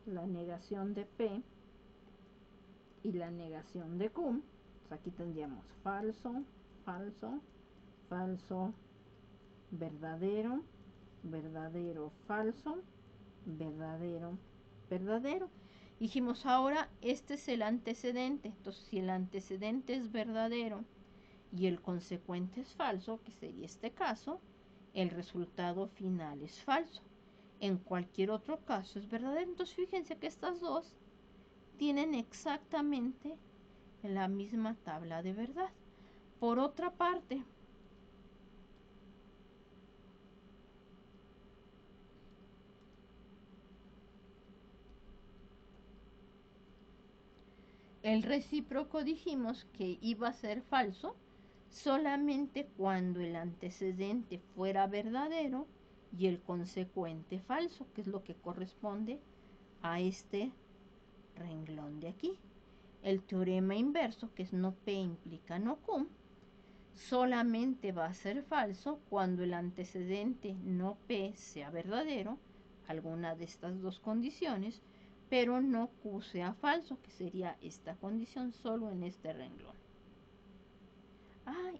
la negación de P y la negación de Q, pues aquí tendríamos falso, falso, falso, verdadero, verdadero, falso, verdadero, verdadero. Dijimos, ahora este es el antecedente. Entonces, si el antecedente es verdadero y el consecuente es falso, que sería este caso, el resultado final es falso. En cualquier otro caso es verdadero. Entonces, fíjense que estas dos tienen exactamente la misma tabla de verdad. Por otra parte, el recíproco dijimos que iba a ser falso solamente cuando el antecedente fuera verdadero y el consecuente falso, que es lo que corresponde a este renglón de aquí. El teorema inverso, que es no P implica no Q, solamente va a ser falso cuando el antecedente no P sea verdadero, alguna de estas dos condiciones, pero no Q sea falso, que sería esta condición solo en este renglón.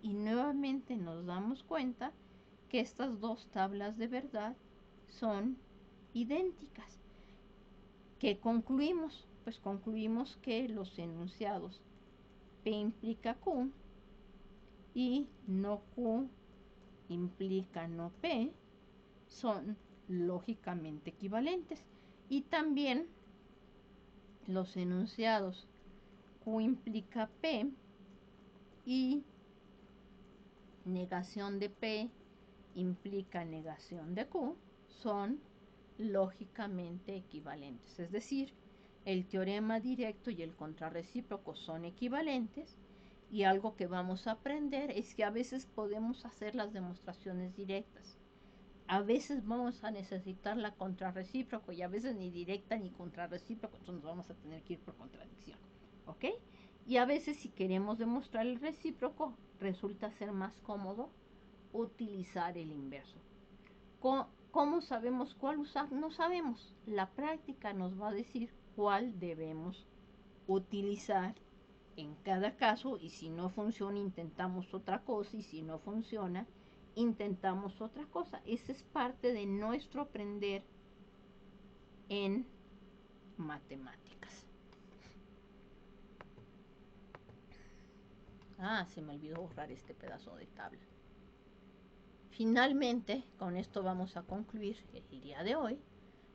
Y nuevamente nos damos cuenta que estas dos tablas de verdad son idénticas. ¿Qué concluimos? Pues concluimos que los enunciados P implica Q y no Q implica no P son lógicamente equivalentes. Y también los enunciados Q implica P y negación de P implica negación de Q son lógicamente equivalentes. Es decir, el teorema directo y el contrarrecíproco son equivalentes. Y algo que vamos a aprender es que a veces podemos hacer las demostraciones directas. A veces vamos a necesitar la contrarrecíproco y a veces ni directa ni contrarrecíproco, entonces vamos a tener que ir por contradicción. ¿Ok? Y a veces si queremos demostrar el recíproco, resulta ser más cómodo utilizar el inverso. ¿Cómo sabemos cuál usar? No sabemos. La práctica nos va a decir cuál debemos utilizar en cada caso, y si no funciona intentamos otra cosa, y si no funciona intentamos otra cosa. Esa es parte de nuestro aprender en matemáticas. Se me olvidó borrar este pedazo de tabla. Finalmente, con esto vamos a concluir el día de hoy.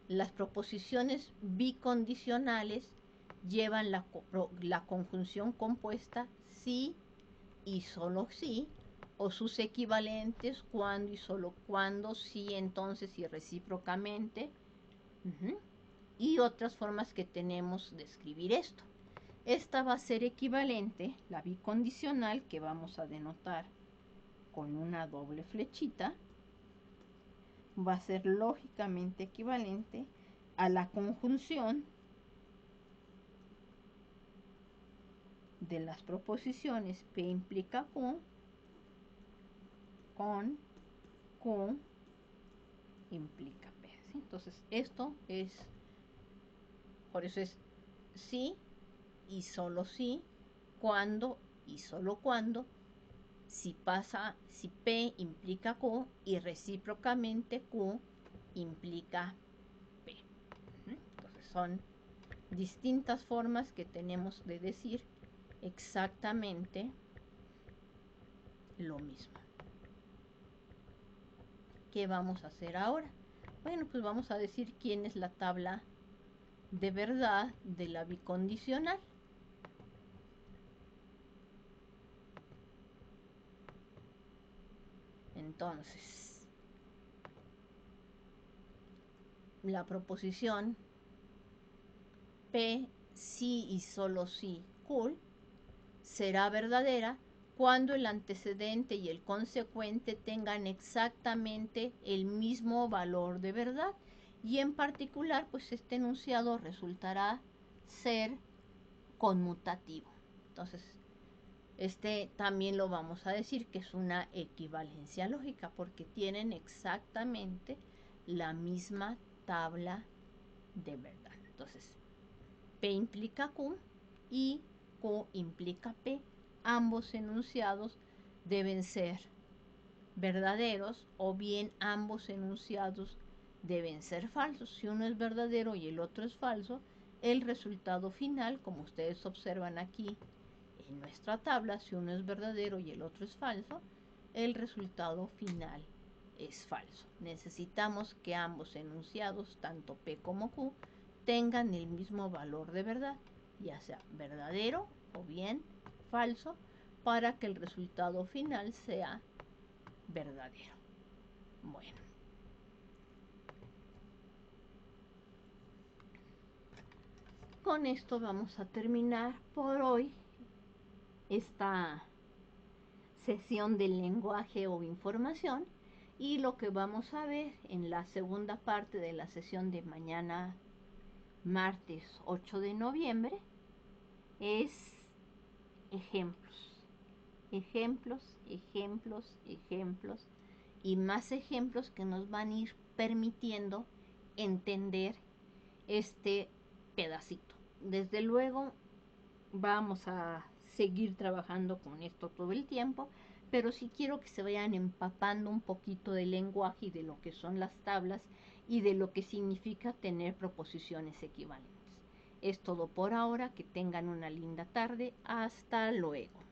Las proposiciones bicondicionales llevan la conjunción compuesta sí y solo sí, o sus equivalentes cuando y solo cuando, sí, entonces y recíprocamente, y otras formas que tenemos de escribir esto. Esta va a ser equivalente, la bicondicional, que vamos a denotar con una doble flechita, va a ser lógicamente equivalente a la conjunción de las proposiciones P implica Q con Q implica P. ¿Sí? Entonces Entonces, esto es, por eso es sí y solo sí, cuando y solo cuando, si P implica Q y recíprocamente Q implica P. Entonces son distintas formas que tenemos de decir exactamente lo mismo. ¿Qué vamos a hacer ahora? Bueno, pues vamos a decir quién es la tabla de verdad de la bicondicional. Entonces, la proposición P, sí y solo sí, cool, será verdadera cuando el antecedente y el consecuente tengan exactamente el mismo valor de verdad. Y en particular, pues este enunciado resultará ser conmutativo. Entonces, este también lo vamos a decir que es una equivalencia lógica porque tienen exactamente la misma tabla de verdad. Entonces, P implica Q y Q implica P. Ambos enunciados deben ser verdaderos o bien ambos enunciados deben ser falsos. Si uno es verdadero y el otro es falso, el resultado final, como ustedes observan aquí en nuestra tabla, si uno es verdadero y el otro es falso, el resultado final es falso. Necesitamos que ambos enunciados, tanto P como Q, tengan el mismo valor de verdad, ya sea verdadero o bien falso, para que el resultado final sea verdadero. Bueno. Con esto vamos a terminar por hoy esta sesión del lenguaje o información y lo que vamos a ver en la segunda parte de la sesión de mañana martes 8 de noviembre es ejemplos, ejemplos, ejemplos, ejemplos y más ejemplos que nos van a ir permitiendo entender este pedacito. Desde luego vamos a seguir trabajando con esto todo el tiempo, pero sí quiero que se vayan empapando un poquito del lenguaje y de lo que son las tablas y de lo que significa tener proposiciones equivalentes. Es todo por ahora, que tengan una linda tarde, hasta luego.